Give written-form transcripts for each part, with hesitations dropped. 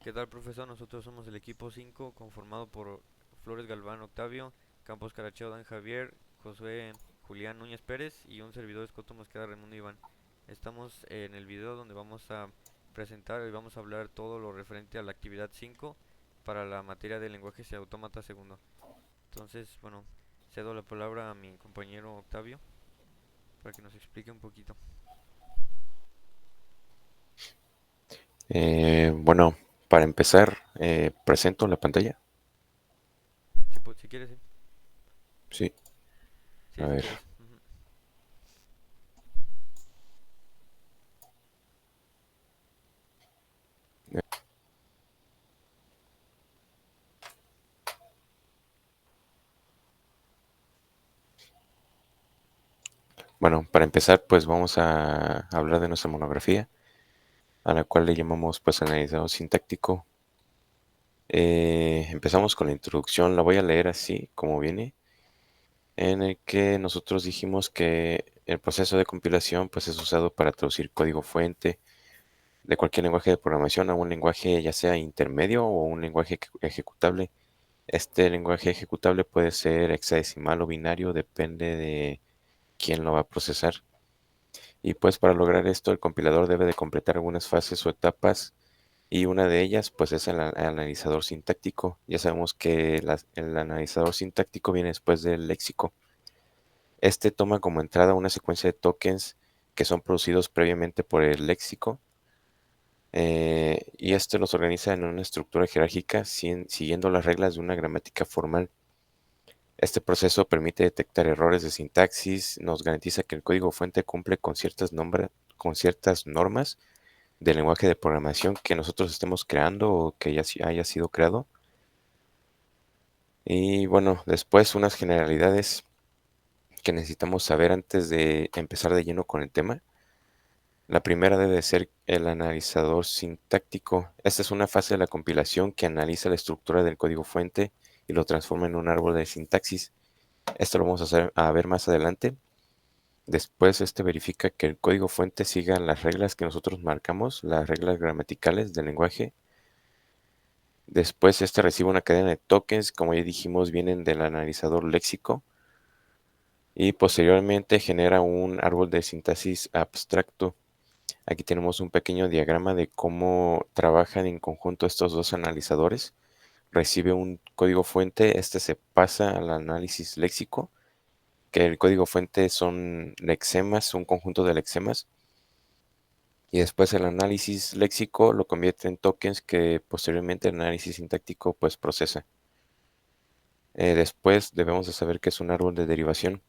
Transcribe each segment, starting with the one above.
¿Qué tal, profesor? Nosotros somos el equipo 5, conformado por Flores Galván Octavio, Campos Caracheo Dan Javier, Josué Julián Núñez Pérez y un servidor Escoto Mosqueda Raimundo Iván. Estamos en el video donde vamos a presentar y vamos a hablar todo lo referente a la actividad 5 para la materia de lenguajes y autómata segundo. Entonces, bueno, cedo la palabra a mi compañero Octavio para que nos explique un poquito. Bueno, para empezar, presento la pantalla. Si quieres, sí. Sí, a Sí, si ver. quieres. Ujú. Bueno, para empezar, pues vamos a hablar de nuestra monografía, a la cual le llamamos pues analizado sintáctico. Empezamos con la introducción, la voy a leer así como viene, en el que nosotros dijimos que el proceso de compilación pues es usado para traducir código fuente de cualquier lenguaje de programación a un lenguaje ya sea intermedio o un lenguaje ejecutable. Este lenguaje ejecutable puede ser hexadecimal o binario, depende de quién lo va a procesar. Y pues para lograr esto el compilador debe de completar algunas fases o etapas y una de ellas pues es el analizador sintáctico. Ya sabemos que el analizador sintáctico viene después del léxico. Este toma como entrada una secuencia de tokens que son producidos previamente por el léxico, y esto los organiza en una estructura jerárquica siguiendo las reglas de una gramática formal. Este proceso permite detectar errores de sintaxis, nos garantiza que el código fuente cumple con ciertas normas del lenguaje de programación que nosotros estemos creando o que ya haya sido creado. Y bueno, después unas generalidades que necesitamos saber antes de empezar de lleno con el tema. La primera debe ser el analizador sintáctico. Esta es una fase de la compilación que analiza la estructura del código fuente y lo transforma en un árbol de sintaxis. Esto lo vamos a ver más adelante. Después este verifica que el código fuente siga las reglas que nosotros marcamos, las reglas gramaticales del lenguaje. Después este recibe una cadena de tokens, como ya dijimos, vienen del analizador léxico. Y posteriormente genera un árbol de sintaxis abstracto. Aquí tenemos un pequeño diagrama de cómo trabajan en conjunto estos dos analizadores. Recibe un código fuente, este se pasa al análisis léxico, que el código fuente son lexemas, un conjunto de lexemas. Y después el análisis léxico lo convierte en tokens que posteriormente el análisis sintáctico pues procesa. Después debemos de saber que es un árbol de derivación.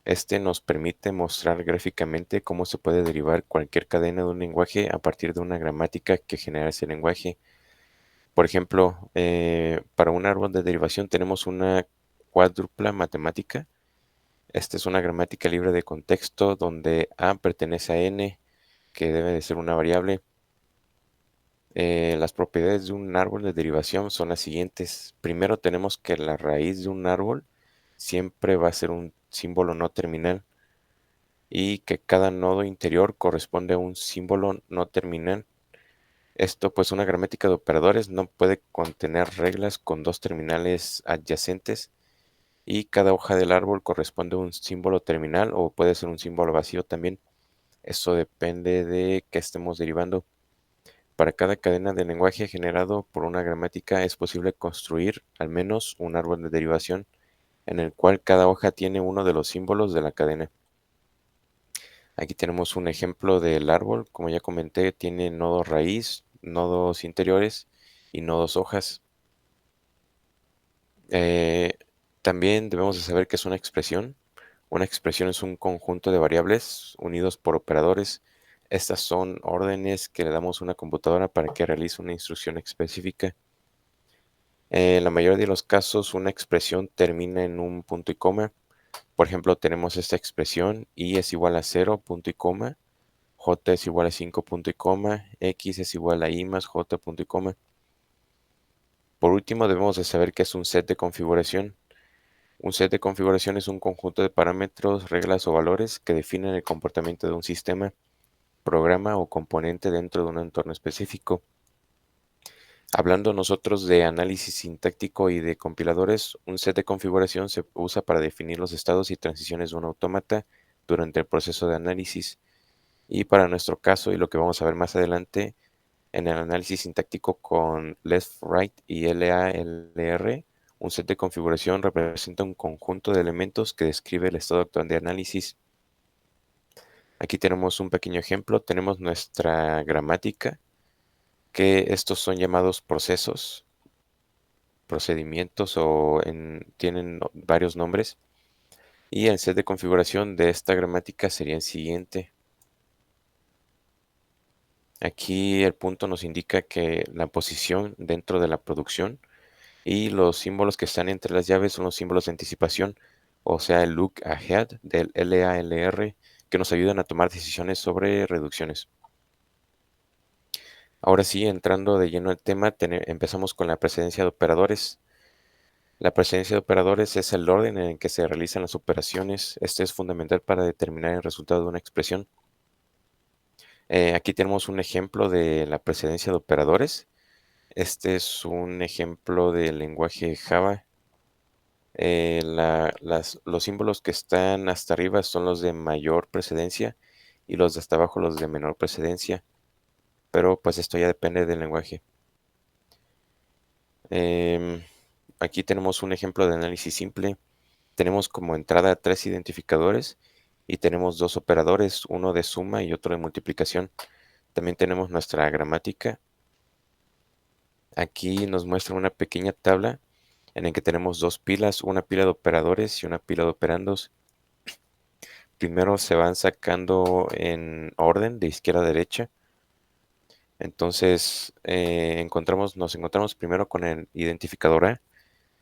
Este nos permite mostrar gráficamente cómo se puede derivar cualquier cadena de un lenguaje a partir de una gramática que genera ese lenguaje. Por ejemplo, para un árbol de derivación tenemos una cuádrupla matemática. Esta es una gramática libre de contexto donde A pertenece a N, que debe de ser una variable. Las propiedades de un árbol de derivación son las siguientes. Primero tenemos que la raíz de un árbol siempre va a ser un símbolo no terminal y que cada nodo interior corresponde a un símbolo no terminal. Esto, pues una gramática de operadores no puede contener reglas con dos terminales adyacentes y cada hoja del árbol corresponde a un símbolo terminal o puede ser un símbolo vacío también. Eso depende de qué estemos derivando. Para cada cadena de lenguaje generado por una gramática es posible construir al menos un árbol de derivación en el cual cada hoja tiene uno de los símbolos de la cadena. Aquí tenemos un ejemplo del árbol. Como ya comenté, tiene nodos raíz, nodos interiores y nodos hojas. Eh, También debemos de saber qué es una expresión. Una expresión es un conjunto de variables unidos por operadores. Estas son órdenes que le damos a una computadora para que realice una instrucción específica. En la mayoría de los casos, una expresión termina en un punto y coma. Por ejemplo, tenemos esta expresión: y es igual a 0, punto y coma, j es igual a 5, punto y coma, x es igual a y más j, punto y coma. Por último, debemos de saber qué es un set de configuración. Un set de configuración es un conjunto de parámetros, reglas o valores que definen el comportamiento de un sistema, programa o componente dentro de un entorno específico. Hablando nosotros de análisis sintáctico y de compiladores, un set de configuración se usa para definir los estados y transiciones de un autómata durante el proceso de análisis. Y para nuestro caso, y lo que vamos a ver más adelante, en el análisis sintáctico con left, right y LALR, un set de configuración representa un conjunto de elementos que describe el estado actual de análisis. Aquí tenemos un pequeño ejemplo, tenemos nuestra gramática, que estos son llamados procesos, procedimientos tienen varios nombres. Y el set de configuración de esta gramática sería el siguiente. Aquí el punto nos indica que la posición dentro de la producción y los símbolos que están entre las llaves son los símbolos de anticipación, o sea, el look ahead del LALR, que nos ayudan a tomar decisiones sobre reducciones. Ahora sí, entrando de lleno al tema, empezamos con la precedencia de operadores. La precedencia de operadores es el orden en el que se realizan las operaciones. Este es fundamental para determinar el resultado de una expresión. Aquí tenemos un ejemplo de la precedencia de operadores. Este es un ejemplo del lenguaje Java. Los símbolos que están hasta arriba son los de mayor precedencia y los de hasta abajo los de menor precedencia, pero pues esto ya depende del lenguaje. Em, Aquí tenemos un ejemplo de análisis simple. Tenemos como entrada tres identificadores y tenemos dos operadores, uno de suma y otro de multiplicación. También tenemos nuestra gramática. Aquí nos muestra una pequeña tabla en la que tenemos dos pilas, una pila de operadores y una pila de operandos. Primero se van sacando en orden de izquierda a derecha. Entonces nos encontramos primero con el identificador A.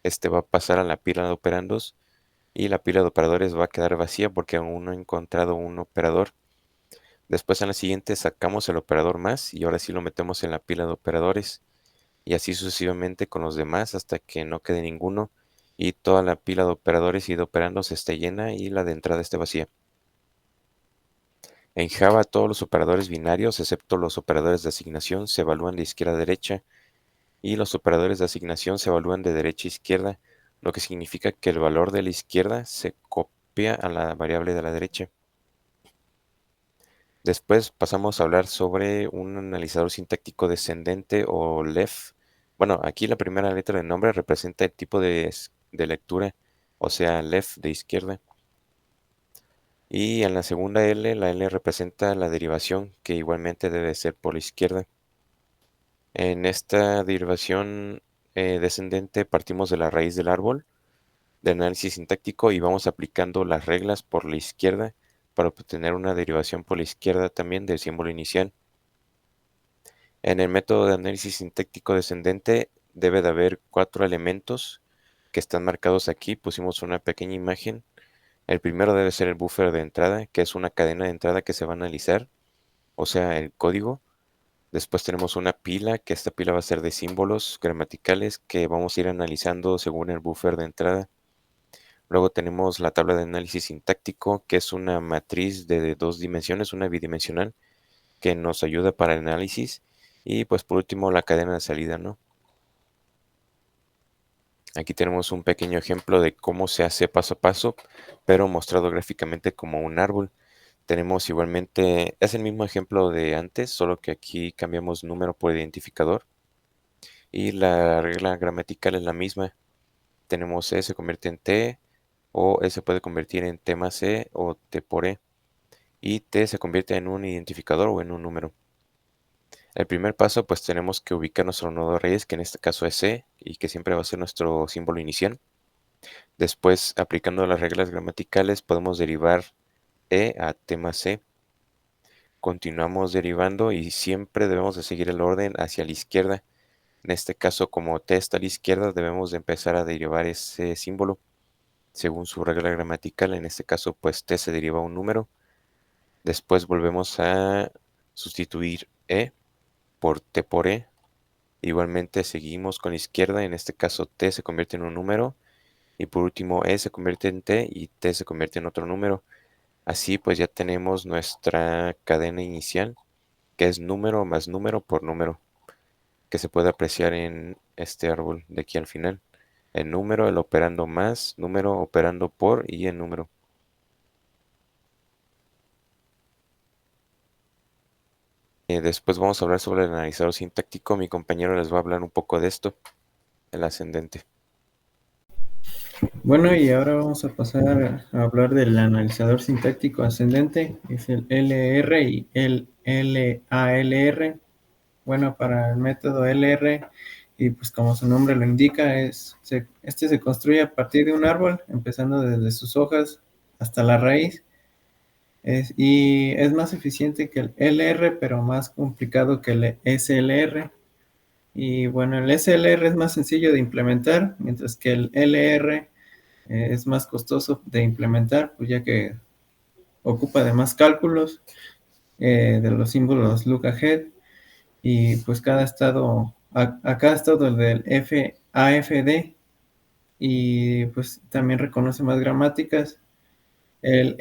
Este va a pasar a la pila de operandos y la pila de operadores va a quedar vacía porque aún no he encontrado un operador. Después en la siguiente sacamos el operador más y ahora sí lo metemos en la pila de operadores y así sucesivamente con los demás hasta que no quede ninguno y toda la pila de operadores y de operandos esté llena y la de entrada esté vacía. En Java todos los operadores binarios, excepto los operadores de asignación, se evalúan de izquierda a derecha y los operadores de asignación se evalúan de derecha a izquierda, lo que significa que el valor de la izquierda se copia a la variable de la derecha. Después pasamos a hablar sobre un analizador sintáctico descendente o LEF. Bueno, aquí la primera letra del nombre representa el tipo de lectura, o sea, LEF de izquierda. Y en la segunda L, la L representa la derivación, que igualmente debe ser por la izquierda. En esta derivación descendente partimos de la raíz del árbol de análisis sintáctico y vamos aplicando las reglas por la izquierda para obtener una derivación por la izquierda también del símbolo inicial. En el método de análisis sintáctico descendente debe de haber 4 elementos que están marcados aquí. Pusimos una pequeña imagen. El primero debe ser el buffer de entrada, que es una cadena de entrada que se va a analizar, o sea, el código. Después tenemos una pila, que esta pila va a ser de símbolos gramaticales que vamos a ir analizando según el buffer de entrada. Luego tenemos la tabla de análisis sintáctico, que es una matriz de dos dimensiones, una bidimensional, que nos ayuda para el análisis. Y pues por último la cadena de salida, ¿no? Aquí tenemos un pequeño ejemplo de cómo se hace paso a paso, pero mostrado gráficamente como un árbol. Tenemos igualmente, es el mismo ejemplo de antes, solo que aquí cambiamos número por identificador. Y la regla gramatical es la misma. Tenemos E se convierte en T, o E se puede convertir en T más E o T por E. Y T se convierte en un identificador o en un número. El primer paso, pues tenemos que ubicar nuestro nodo de raíz, que en este caso es E, y que siempre va a ser nuestro símbolo inicial. Después, aplicando las reglas gramaticales, podemos derivar E a T más E. Continuamos derivando y siempre debemos de seguir el orden hacia la izquierda. En este caso, como T está a la izquierda, debemos de empezar a derivar ese símbolo según su regla gramatical. En este caso, pues T se deriva a un número. Después volvemos a sustituir E por T por E. Igualmente seguimos con la izquierda, en este caso T se convierte en un número y por último E se convierte en T y T se convierte en otro número. Así pues ya tenemos nuestra cadena inicial, que es número más número por número. que se puede apreciar en este árbol de aquí al final. El número, el operando más, número operando por y el número. Después vamos a hablar sobre el analizador sintáctico. Mi compañero les va a hablar un poco de esto, el ascendente. Bueno, y ahora vamos a pasar a hablar del analizador sintáctico ascendente, es el LR y el LALR. Bueno, para el método LR, y pues como su nombre lo indica, este se construye a partir de un árbol, empezando desde sus hojas hasta la raíz, y es más eficiente que el LR, pero más complicado que el SLR. Y bueno, el SLR es más sencillo de implementar, mientras que el LR es más costoso de implementar, pues ya que ocupa de más cálculos de los símbolos look ahead, y pues cada estado, a cada estado del AFD, y pues también reconoce más gramáticas. El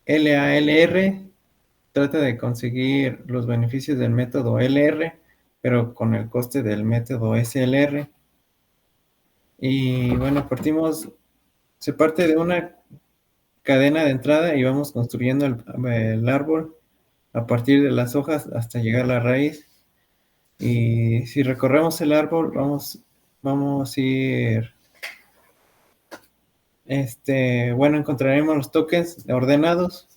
LALR trata de conseguir los beneficios del método LR, pero con el coste del método SLR. Y bueno, se parte de una cadena de entrada y vamos construyendo el árbol a partir de las hojas hasta llegar a la raíz. Y si recorremos el árbol, vamos a ir, bueno, encontraremos los tokens ordenados,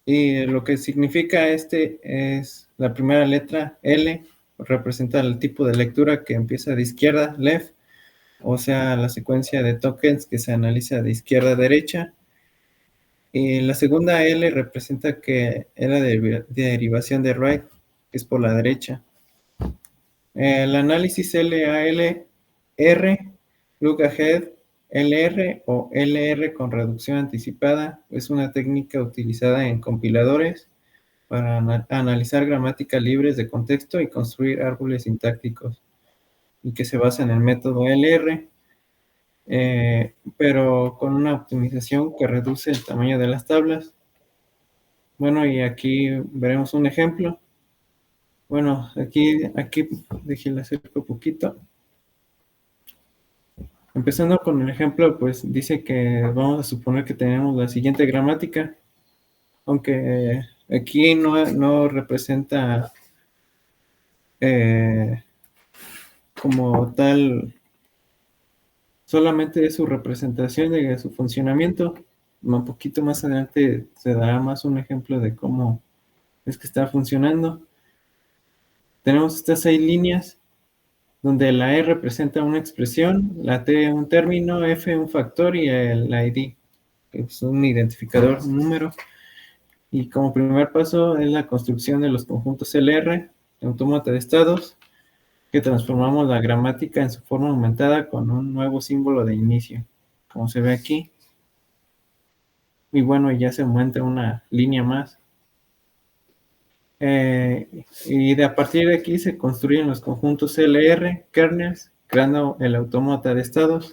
y lo que significa es la primera letra L, representa el tipo de lectura que empieza de izquierda, left, o sea, la secuencia de tokens que se analiza de izquierda a derecha. Y la segunda L representa que es la derivación de right, que es por la derecha. El análisis LALR, look ahead, LR o LR con reducción anticipada es una técnica utilizada en compiladores para analizar gramáticas libres de contexto y construir árboles sintácticos, y que se basa en el método LR, pero con una optimización que reduce el tamaño de las tablas. Bueno, y aquí veremos un ejemplo. Bueno, aquí déjenle acerco un poquito. Empezando con el ejemplo, pues dice que vamos a suponer que tenemos la siguiente gramática, aunque aquí no representa como tal, solamente es su representación de su funcionamiento. Un poquito más adelante se dará más un ejemplo de cómo es que está funcionando. Tenemos estas 6 líneas, donde la E representa una expresión, la T un término, F un factor y el ID, que es un identificador, un número. Y como primer paso es la construcción de los conjuntos LR, autómata de estados, que transformamos la gramática en su forma aumentada con un nuevo símbolo de inicio, como se ve aquí. Y bueno, ya se aumenta una línea más. Y a partir de aquí se construyen los conjuntos LR, kernels, creando el autómata de estados.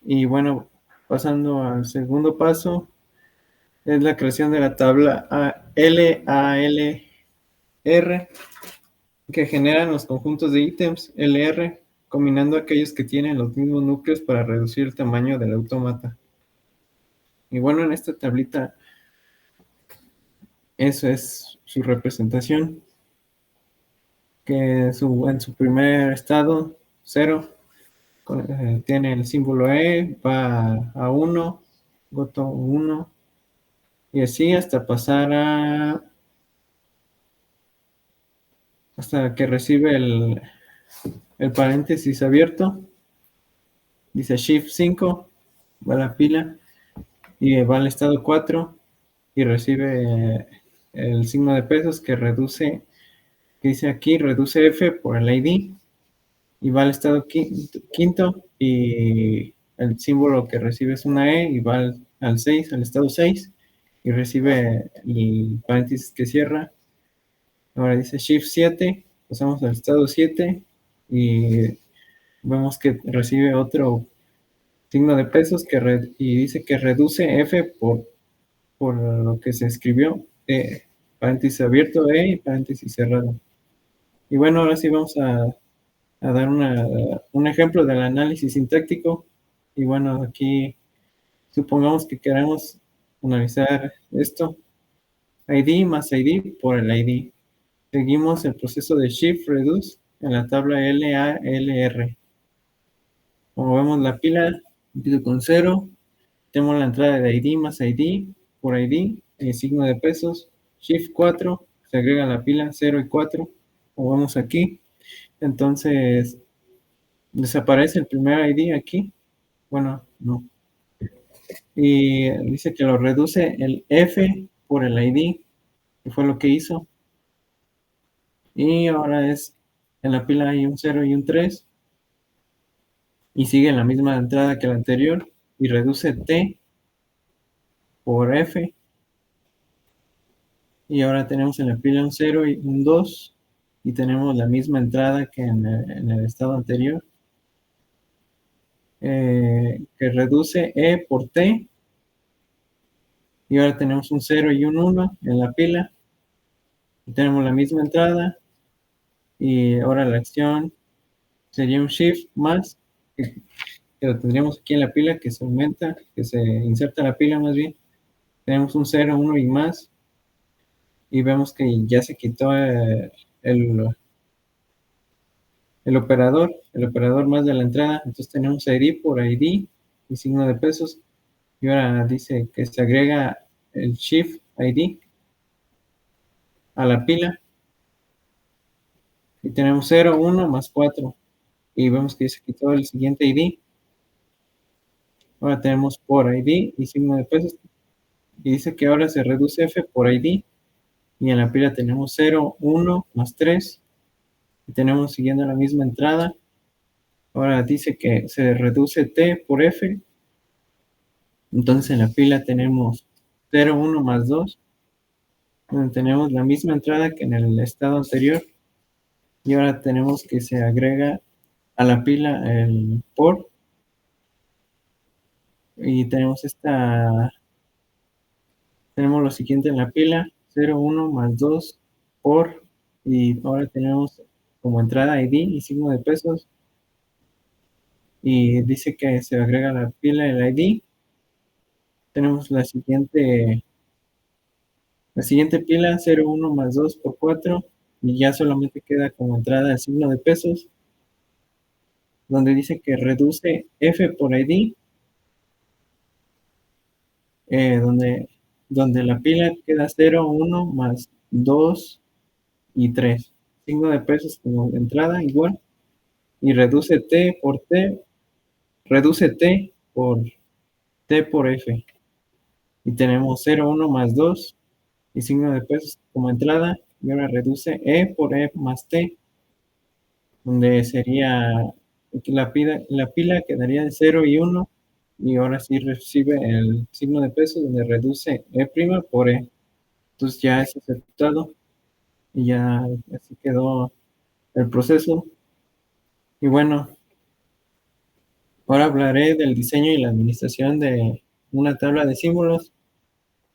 Y bueno, pasando al segundo paso, es la creación de la tabla LALR, que generan los conjuntos de ítems LR, combinando aquellos que tienen los mismos núcleos para reducir el tamaño del autómata. Y bueno, en esta tablita, eso es su representación, que en su primer estado, 0, tiene el símbolo E, va a 1, goto 1, y así hasta pasar hasta que recibe el paréntesis abierto, dice Shift 5, va a la pila y va al estado 4 y recibe el signo de pesos que reduce, que dice aquí, reduce F por el ID, y va al estado quinto, y el símbolo que recibe es una E y va al 6, al estado 6, y recibe el paréntesis que cierra. Ahora dice Shift 7, pasamos al estado 7 y vemos que recibe otro signo de pesos y dice que reduce F por lo que se escribió, paréntesis abierto E y paréntesis cerrado. Y bueno, ahora sí vamos a dar un ejemplo del análisis sintáctico. Y bueno, aquí supongamos que queremos analizar esto. ID más ID por el ID. Seguimos el proceso de Shift Reduce en la tabla LALR. Como vemos, la pila empieza con 0. Tenemos la entrada de ID más ID por ID, el signo de pesos. Shift 4, se agrega la pila 0 y 4, como vemos aquí. Entonces, desaparece el primer ID aquí. Bueno, no. Y dice que lo reduce el F por el ID, que fue lo que hizo. Y ahora en la pila hay un 0 y un 3. Y sigue la misma entrada que la anterior. Y reduce T por F. Y ahora tenemos en la pila un 0 y un 2. Y tenemos la misma entrada que en el estado anterior. Que reduce E por T. Y ahora tenemos un 0 y un 1 en la pila. Y tenemos la misma entrada. Y ahora la acción sería un shift más, que lo tendríamos aquí en la pila, que se aumenta, que se inserta en la pila más bien. Tenemos un 0, 1 y más. Y vemos que ya se quitó el, el operador más de la entrada. Entonces tenemos ID por ID y signo de pesos. Y ahora dice que se agrega el Shift ID a la pila. Y tenemos 0, 1 más 4. Y vemos que se quitó el siguiente ID. Ahora tenemos por ID y signo de pesos. Y dice que ahora se reduce F por ID. Y en la pila tenemos 0, 1 más 3. Y tenemos siguiendo la misma entrada. Ahora dice que se reduce T por F. Entonces en la pila tenemos 0, 1 más 2. Donde tenemos la misma entrada que en el estado anterior. Y ahora tenemos que se agrega a la pila el por. Y tenemos tenemos lo siguiente en la pila, 0, 1 más 2 por. Y ahora tenemos como entrada ID y signo de pesos. Y dice que se agrega a la pila el ID. Tenemos la siguiente pila, 0, 1 más 2 por 4. Y ya solamente queda como entrada el signo de pesos, donde dice que reduce F por ID, donde la pila queda 0, 1 más 2 y 3. Signo de pesos como entrada igual. Y reduce T por T, reduce T por F. Y tenemos 0, 1 más 2 y signo de pesos como entrada. Y ahora reduce E por E más T, donde sería la pila quedaría de 0 y 1. Y ahora sí recibe el signo de peso donde reduce E' por E. Entonces ya es aceptado y ya así quedó el proceso. Y bueno, ahora hablaré del diseño y la administración de una tabla de símbolos,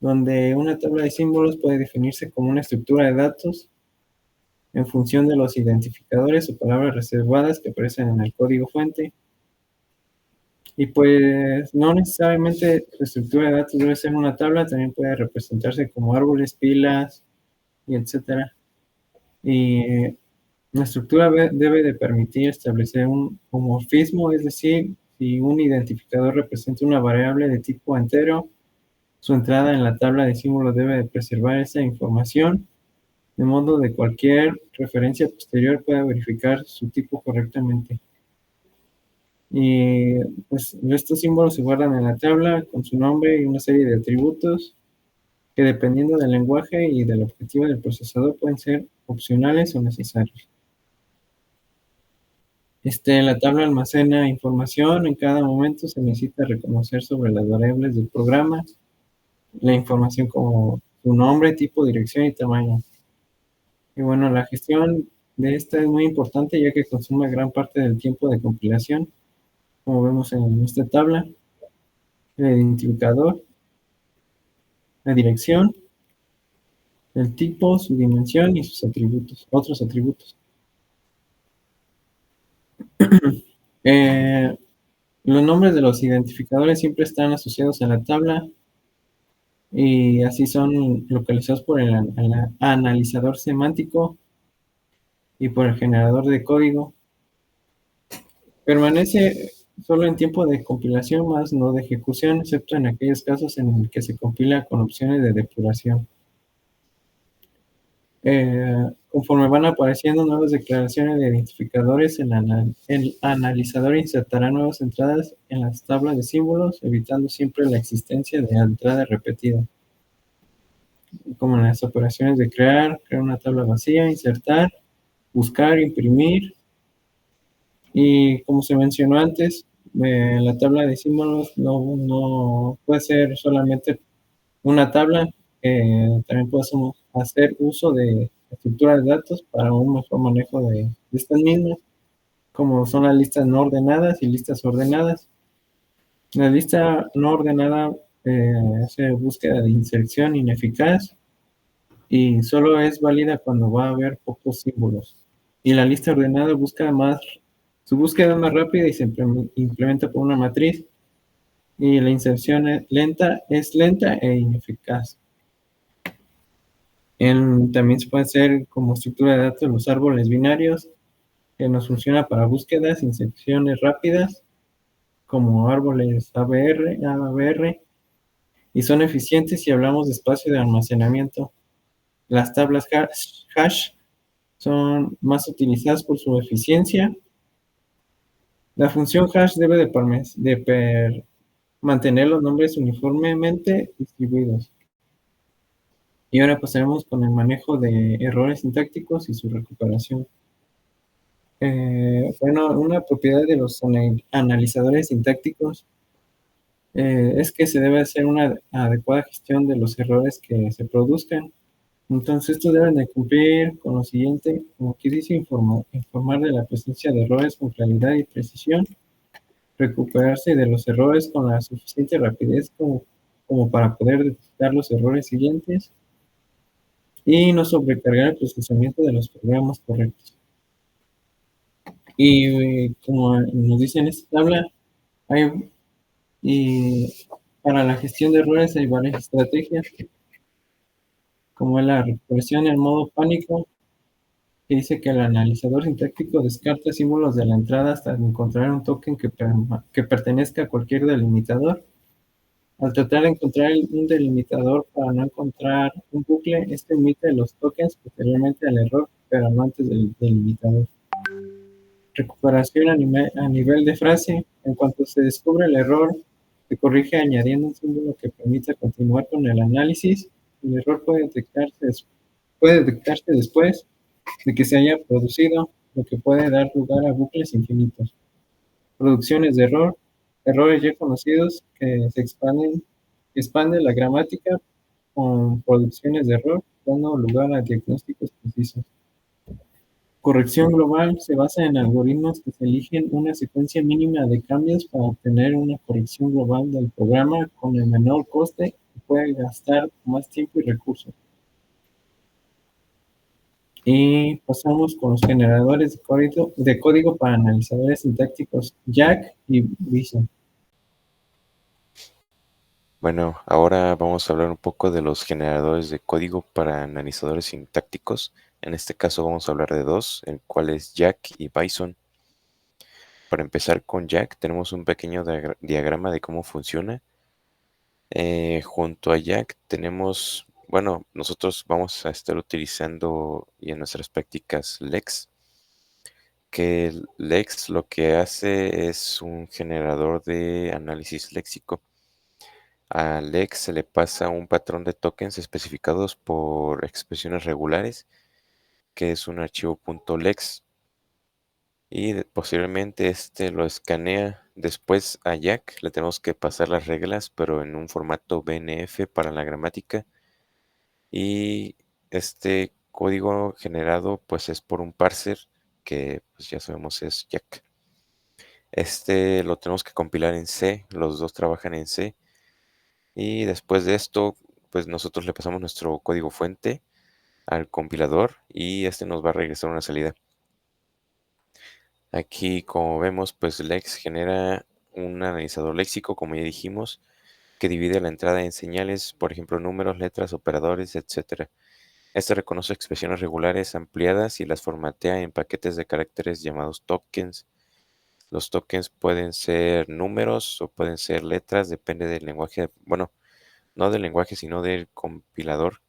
donde una tabla de símbolos puede definirse como una estructura de datos en función de los identificadores o palabras reservadas que aparecen en el código fuente. Y pues no necesariamente la estructura de datos debe ser una tabla, también puede representarse como árboles, pilas, y etcétera. Y la estructura debe de permitir establecer un homorfismo, es decir, si un identificador representa una variable de tipo entero, su entrada en la tabla de símbolos debe de preservar esa información, de modo de cualquier referencia posterior pueda verificar su tipo correctamente. Y pues estos símbolos se guardan en la tabla con su nombre y una serie de atributos que dependiendo del lenguaje y del objetivo del procesador pueden ser opcionales o necesarios. La tabla almacena información, en cada momento se necesita reconocer sobre las variables del programa, la información como su nombre, tipo, dirección y tamaño. Y bueno, la gestión de esta es muy importante ya que consume gran parte del tiempo de compilación, como vemos en esta tabla, el identificador, la dirección, el tipo, su dimensión y sus atributos, otros atributos. Eh, los nombres de los identificadores siempre están asociados a la tabla y así son localizados por el analizador semántico y por el generador de código. Permanece solo en tiempo de compilación, más no de ejecución, excepto en aquellos casos en el que se compila con opciones de depuración. Conforme van apareciendo nuevas declaraciones de identificadores, el analizador insertará nuevas entradas en las tablas de símbolos, evitando siempre la existencia de entrada repetida, como en las operaciones de crear una tabla vacía, insertar, buscar, imprimir, y como se mencionó antes, la tabla de símbolos no puede ser solamente una tabla. También podemos hacer uso de estructuras de datos para un mejor manejo de estas mismas, como son las listas no ordenadas y listas ordenadas. La lista no ordenada hace búsqueda de inserción ineficaz y solo es válida cuando va a haber pocos símbolos. Y la lista ordenada su búsqueda es más rápida y se implementa por una matriz. Y la inserción es lenta e ineficaz. También se puede hacer como estructura de datos los árboles binarios, que nos funciona para búsquedas, inserciones rápidas, como árboles ABR, y son eficientes si hablamos de espacio de almacenamiento. Las tablas hash son más utilizadas por su eficiencia. La función hash debe mantener los nombres uniformemente distribuidos. Y ahora pasaremos con el manejo de errores sintácticos y su recuperación. Bueno, una propiedad de los analizadores sintácticos es que se debe hacer una adecuada gestión de los errores que se produzcan. Entonces, estos deben de cumplir con lo siguiente, como aquí dice, informar de la presencia de errores con claridad y precisión, recuperarse de los errores con la suficiente rapidez como para poder detectar los errores siguientes y no sobrecargar el procesamiento de los programas correctos. Y como nos dice en esta tabla, y para la gestión de errores hay varias estrategias, como la recuperación en modo pánico, que dice que el analizador sintáctico descarta símbolos de la entrada hasta encontrar un token que pertenezca a cualquier delimitador. Al tratar de encontrar un delimitador para no encontrar un bucle, este emite los tokens posteriormente al error, pero no antes del delimitador. Recuperación a nivel de frase. En cuanto se descubre el error, se corrige añadiendo un símbolo que permita continuar con el análisis. El error puede detectarse después de que se haya producido, lo que puede dar lugar a bucles infinitos. Producciones de error. Errores ya conocidos que expande la gramática con producciones de error, dando lugar a diagnósticos precisos. Corrección global se basa en algoritmos que se eligen una secuencia mínima de cambios para obtener una corrección global del programa con el menor coste y puede gastar más tiempo y recursos. Y pasamos con los generadores de código para analizadores sintácticos Jack y Bison. Bueno, ahora vamos a hablar un poco de los generadores de código para analizadores sintácticos. En este caso vamos a hablar de dos, el cual es Jack y Bison. Para empezar con Jack, tenemos un pequeño diagrama de cómo funciona. Junto a Jack tenemos, bueno, nosotros vamos a estar utilizando y en nuestras prácticas Lex, que el Lex lo que hace es un generador de análisis léxico. A Lex se le pasa un patrón de tokens especificados por expresiones regulares, que es un archivo .lex, y posteriormente este lo escanea. Después a Jack le tenemos que pasar las reglas, pero en un formato BNF para la gramática, y este código generado pues es por un parser que pues ya sabemos es Jack. Este lo tenemos que compilar en C, los dos trabajan en C. Y después de esto, pues nosotros le pasamos nuestro código fuente al compilador y este nos va a regresar una salida. Aquí, como vemos, pues Lex genera un analizador léxico, como ya dijimos, que divide la entrada en señales, por ejemplo, números, letras, operadores, etcétera. Este reconoce expresiones regulares ampliadas y las formatea en paquetes de caracteres llamados tokens. Los tokens pueden ser números o pueden ser letras, depende del lenguaje, bueno, no del lenguaje, sino del compilador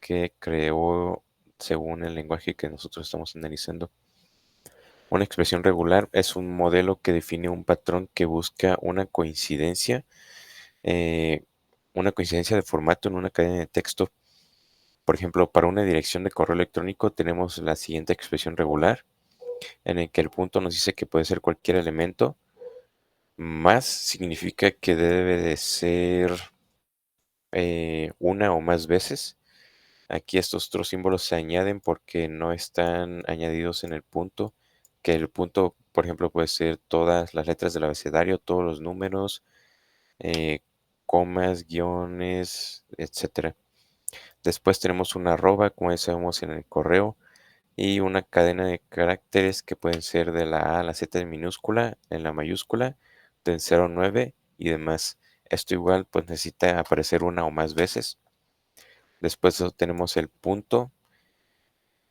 que creó según el lenguaje que nosotros estamos analizando. Una expresión regular es un modelo que define un patrón que busca eh, una coincidencia de formato en una cadena de texto. Por ejemplo, para una dirección de correo electrónico tenemos la siguiente expresión regular, en el que el punto nos dice que puede ser cualquier elemento, más significa que debe de ser una o más veces. Aquí estos otros símbolos se añaden porque no están añadidos en el punto, que el punto, por ejemplo, puede ser todas las letras del abecedario, todos los números, eh, comas, guiones, etcétera. Después tenemos una arroba, como ya sabemos en el correo, y una cadena de caracteres que pueden ser de la A a la Z en minúscula, en la mayúscula, del 0 al 9 y demás. Esto igual pues necesita aparecer una o más veces. Después tenemos el punto,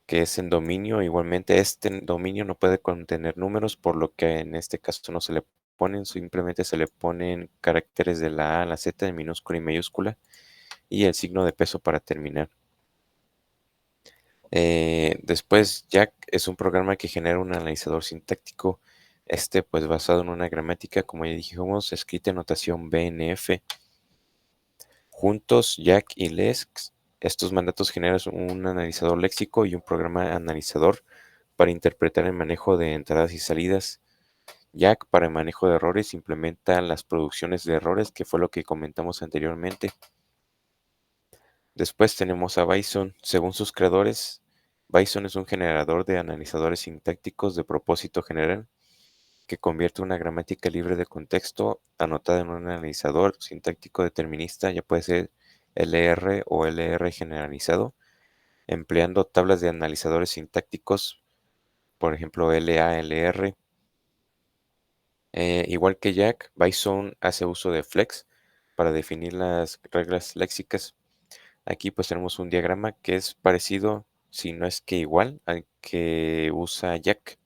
que es en dominio. Igualmente este dominio no puede contener números, por lo que en este caso no se le ponen, simplemente se le ponen caracteres de la A a la Z en minúscula y mayúscula y el signo de peso para terminar. Después, Jack es un programa que genera un analizador sintáctico, pues basado en una gramática, como ya dijimos, escrita en notación BNF. Juntos, Jack y Lex, estos mandatos generan un analizador léxico y un programa analizador para interpretar el manejo de entradas y salidas. Jack, para el manejo de errores, implementa las producciones de errores, que fue lo que comentamos anteriormente. Después tenemos a Bison. Según sus creadores, Bison es un generador de analizadores sintácticos de propósito general que convierte una gramática libre de contexto anotada en un analizador sintáctico determinista, ya puede ser LR o LR generalizado, empleando tablas de analizadores sintácticos, por ejemplo LA-LR. Igual que Jack, Bison hace uso de flex para definir las reglas léxicas. Aquí pues tenemos un diagrama que es parecido, si no es que igual, al que usa Jack.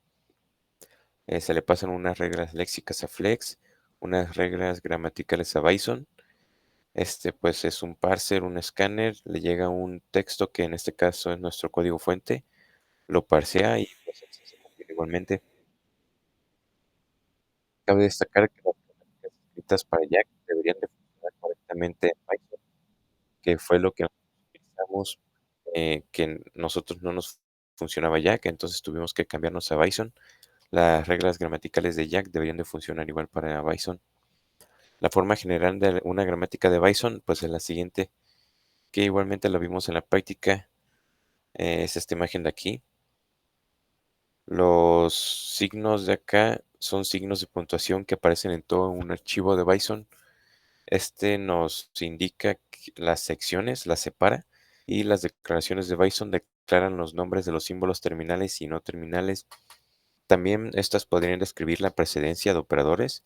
Se le pasan unas reglas léxicas a Flex, unas reglas gramaticales a Bison. Pues es un parser, un escáner, le llega un texto que en este caso es nuestro código fuente, lo parsea y pues se compila igualmente. Cabe destacar que las gramáticas escritas para Jack deberían de funcionar correctamente en Bison, que fue lo que utilizamos, que nosotros no nos funcionaba Jack, entonces tuvimos que cambiarnos a Bison. Las reglas gramaticales de Jack deberían de funcionar igual para Bison. La forma general de una gramática de Bison, pues es la siguiente, que igualmente la vimos en la práctica, es esta imagen de aquí. Los signos de acá son signos de puntuación que aparecen en todo un archivo de Bison. Nos indica las secciones, las separa, y las declaraciones de Bison declaran los nombres de los símbolos terminales y no terminales. También estas podrían describir la precedencia de operadores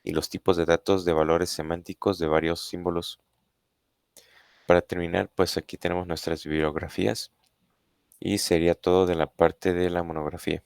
y los tipos de datos de valores semánticos de varios símbolos. Para terminar, pues aquí tenemos nuestras bibliografías y sería todo de la parte de la monografía.